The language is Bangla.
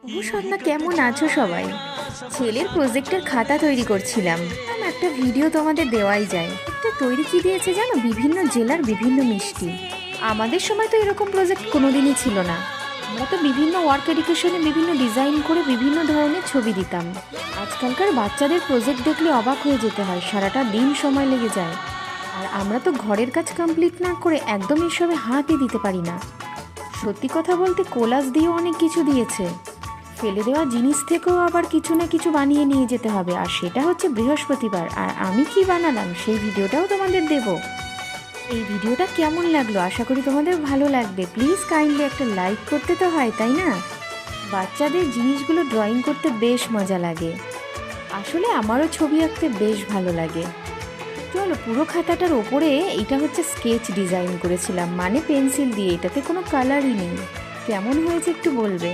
না কেমন আছো সবাই? ছেলের প্রজেক্টের খাতা তৈরি করছিলাম। একটা ভিডিও তোমাদের দেওয়াই যায়। এটা তৈরি কি দিয়েছে জানো? বিভিন্ন জেলার বিভিন্ন মিষ্টি। আমাদের সময় তো এরকম প্রজেক্ট কোনোদিনই ছিল না। আমরা তো বিভিন্ন ওয়ার্ক এডুকেশনে বিভিন্ন ডিজাইন করে বিভিন্ন ধরনের ছবি দিতাম। আজকালকার বাচ্চাদের প্রজেক্ট দেখলে অবাক হয়ে যেতে হয়, সারাটা দিন সময় লেগে যায়। আর আমরা তো ঘরের কাজ কমপ্লিট না করে একদম এসবে হাতই দিতে পারি না। সত্যি কথা বলতে কোলাজ দিয়েও অনেক কিছু দিয়েছে। ফেলে দেওয়া জিনিস থেকেও আবার কিছু না কিছু বানিয়ে নিয়ে যেতে হবে, আর সেটা হচ্ছে বৃহস্পতিবার। আর আমি কি বানালাম সেই ভিডিওটাও তোমাদের দেব। এই ভিডিওটা কেমন লাগলো আশা করি তোমাদের ভালো লাগবে। প্লিজ কাইন্ডলি একটা লাইক করতে তো হয়, তাই না? বাচ্চাদের জিনিসগুলো ড্রয়িং করতে বেশ মজা লাগে। আসলে আমারও ছবি আঁকতে বেশ ভালো লাগে। চলো, পুরো খাতাটার ওপরে এইটা হচ্ছে স্কেচ ডিজাইন করেছিলাম, মানে পেন্সিল দিয়ে। এটাতে কোনো কালারই নেই। কেমন হয়েছে একটু বলবে?